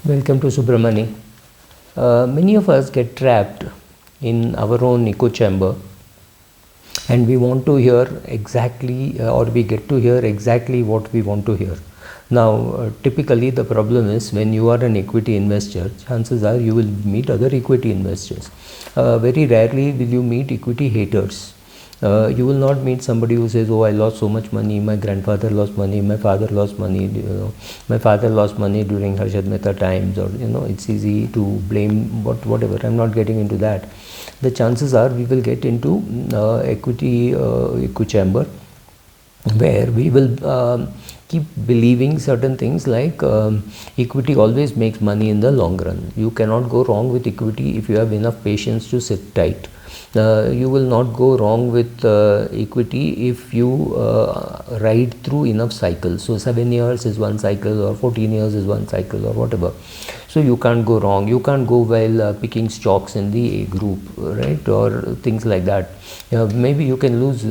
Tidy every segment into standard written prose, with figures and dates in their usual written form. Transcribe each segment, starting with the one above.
Welcome to Subramani. Many of us get trapped in our own echo chamber, and we want to hear exactly, or we get to hear exactly what we want to hear. Now, typically, the problem is when you are an equity investor, chances are you will meet other equity investors. Very rarely will you meet equity haters. You will not meet somebody who says, "Oh, I lost so much money. My grandfather lost money. My father lost money. My father lost money during Harshad Mehta times." Or it's easy to blame whatever. I'm not getting into that. The chances are we will get into echo chamber, where we will keep believing certain things like equity always makes money in the long run. You cannot go wrong with equity if you have enough patience to sit tight. You will not go wrong with equity if you ride through enough cycles. So 7 years is one cycle, or 14 years is one cycle, or whatever. So you can't go wrong. You can't go while picking stocks in the A group, right, or things like that. Maybe you can lose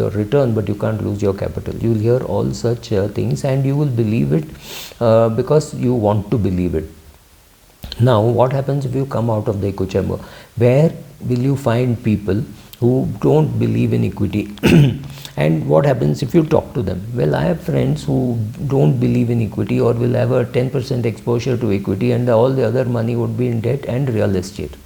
your return, but you can't lose your capital. You will hear all such things, and you will believe it because you want to believe it. Now, what happens if you come out of the echo chamber? Where will you find people who don't believe in equity? And what happens if you talk to them? Well, I have friends who don't believe in equity, or will have a 10% exposure to equity, and all the other money would be in debt and real estate.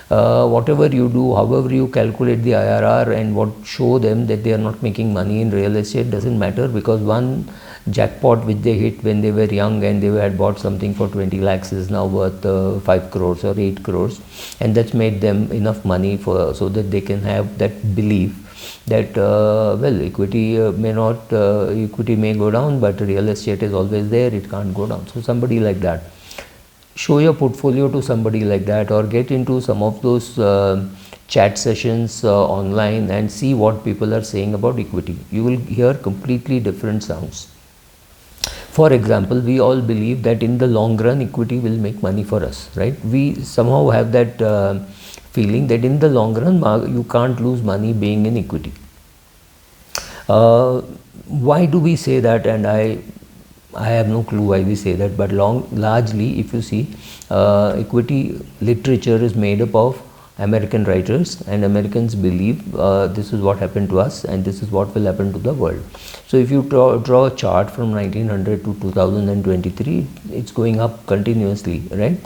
Whatever you do, however you calculate the IRR and what show them that they are not making money in real estate, doesn't matter, because one jackpot which they hit when they were young and they had bought something for 20 lakhs is now worth 5 crores or 8 crores, and that's made them enough money so that they can have that belief that equity equity may go down, but real estate is always there, it can't go down. So somebody like that, show your portfolio to somebody like that, or get into some of those chat sessions online and see what people are saying about equity. You will hear completely different sounds. For example, we all believe that in the long run equity will make money for us, right? We somehow have that feeling that in the long run you can't lose money being in equity. Why do we say that? And I have no clue why we say that, but largely, if you see, equity literature is made up of American writers, and Americans believe this is what happened to us and this is what will happen to the world. So if you draw a chart from 1900 to 2023, it's going up continuously, right?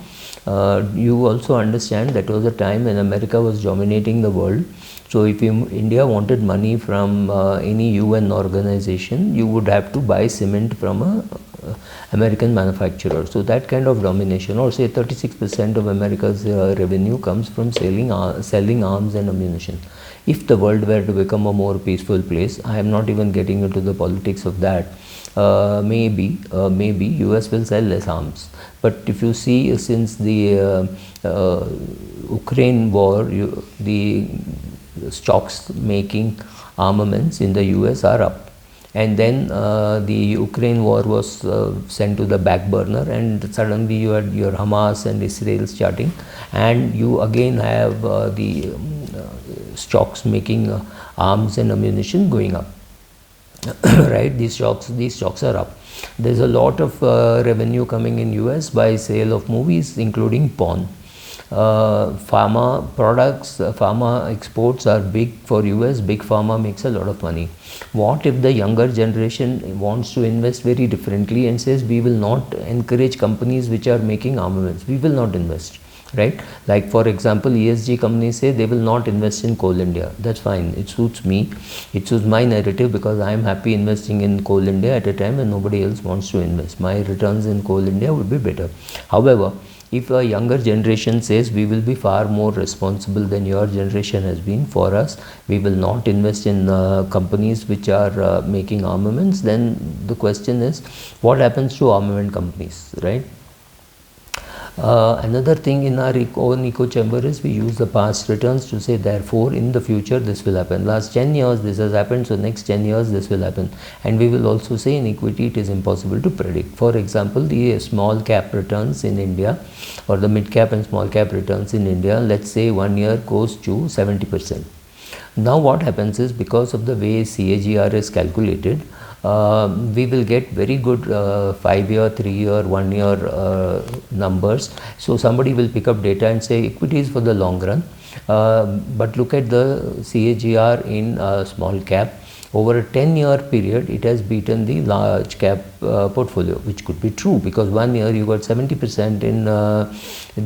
You also understand that was a time when America was dominating the world. So if India wanted money from any UN organization, you would have to buy cement from a American manufacturer. So that kind of domination, or say 36% of America's revenue comes from selling arms and ammunition. If the world were to become a more peaceful place, I am not even getting into the politics of that. Maybe US will sell less arms. But if you see, since the Ukraine war, the stocks making armaments in the US are up. And then the Ukraine war was sent to the back burner, and suddenly you had your Hamas and Israel starting, and you again have the stocks making arms and ammunition going up. Right, these stocks are up. There's a lot of revenue coming in US by sale of movies, including porn. Pharma products, pharma exports are big for US. Big pharma makes a lot of money. What if the younger generation wants to invest very differently and says, we will not encourage companies which are making armaments, we will not invest, right? Like, for example, ESG companies say they will not invest in Coal India. That's fine, it suits me, it suits my narrative, because I am happy investing in Coal India at a time when nobody else wants to invest. My returns in Coal India would be better. However, if a younger generation says we will be far more responsible than your generation has been for us, we will not invest in companies which are making armaments, then the question is, what happens to armament companies, right? Another thing in our own echo chamber is we use the past returns to say, therefore in the future this will happen. Last 10 years this has happened, so next 10 years this will happen. And we will also say in equity it is impossible to predict. For example, the small cap returns in India, or the mid cap and small cap returns in India, let's say 1 year goes to 70%. Now what happens is, because of the way CAGR is calculated, we will get very good 5-year, 3-year, 1-year numbers. So somebody will pick up data and say equities for the long run, but look at the CAGR in small cap. Over a 10-year period, it has beaten the large cap portfolio, which could be true, because 1 year you got 70% in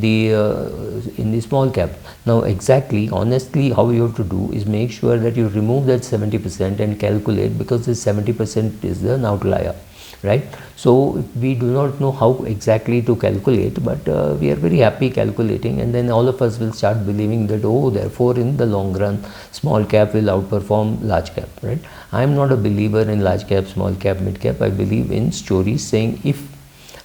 the small cap. Now exactly, honestly, how you have to do is make sure that you remove that 70% and calculate, because this 70% is an outlier, right? So we do not know how exactly to calculate, but we are very happy calculating, and then all of us will start believing that, oh, therefore in the long run small cap will outperform large cap, right? I am not a believer in large cap, small cap, mid cap. I believe in stories saying, if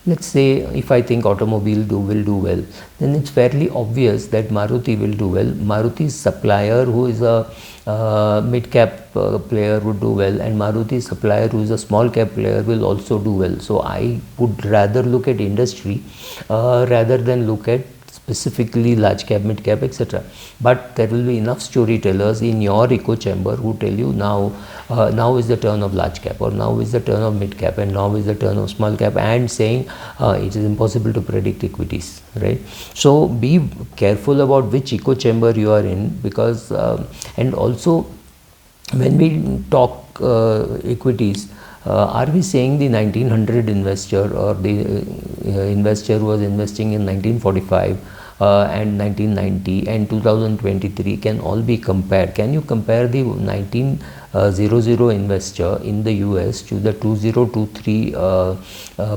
let's say if I think automobile will do well, then it's fairly obvious that Maruti will do well. Maruti's supplier, who is a mid cap player, would do well, and Maruti's supplier, who is a small cap player, will also do well. So I would rather look at industry rather than look at specifically large cap, mid cap, etc. But there will be enough storytellers in your echo chamber who tell you now is the turn of large cap, or now is the turn of mid cap, and now is the turn of small cap, and saying it is impossible to predict equities, right? So be careful about which echo chamber you are in, because and also when we talk equities, are we saying the 1900 investor, or the investor who was investing in 1945 and 1990 and 2023 can all be compared? Can you compare the 1900 investor in the US to the 2023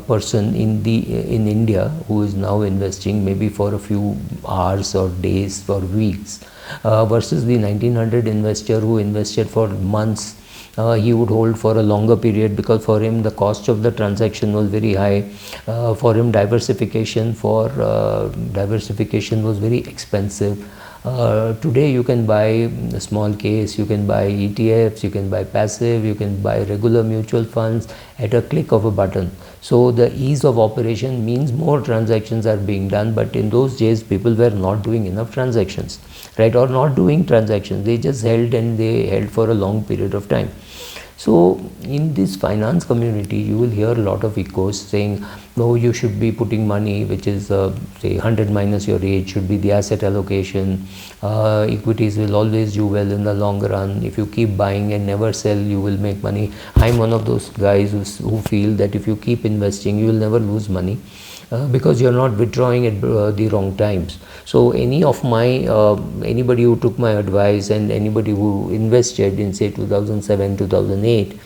person in India who is now investing maybe for a few hours or days or weeks, versus the 1900 investor who invested for months? He would hold for a longer period, because for him the cost of the transaction was very high. For him diversification was very expensive. Today you can buy a small case, you can buy ETFs, you can buy passive, you can buy regular mutual funds at a click of a button. So the ease of operation means more transactions are being done, but in those days people were not doing enough transactions, right? Or not doing transactions, they just held, and they held for a long period of time. So in this finance community, you will hear a lot of echoes saying, no, you should be putting money which is say 100 minus your age should be the asset allocation. Equities will always do well in the long run. If you keep buying and never sell, you will make money. I'm one of those guys who feel that if you keep investing, you will never lose money. Because you're not withdrawing at the wrong times. So any of my anybody who took my advice, and anybody who invested in say 2007, 2008,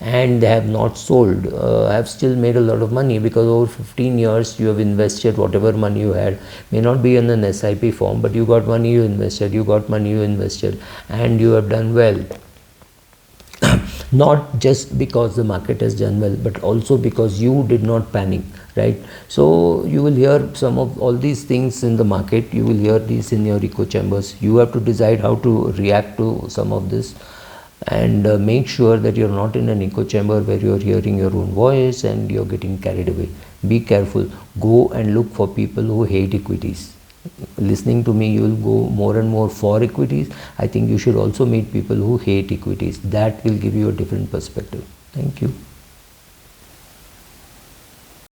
and they have not sold, have still made a lot of money, because over 15 years you have invested whatever money you had. May not be in an SIP form, but you got money, you invested, and you have done well. Not just because the market has done well, but also because you did not panic, right? So you will hear some of all these things in the market, you will hear these in your echo chambers. You have to decide how to react to some of this, and make sure that you're not in an echo chamber where you're hearing your own voice and you're getting carried away. Be careful. Go and look for people who hate equities. Listening to me, you will go more and more for equities. I think you should also meet people who hate equities. That will give you a different perspective. Thank you.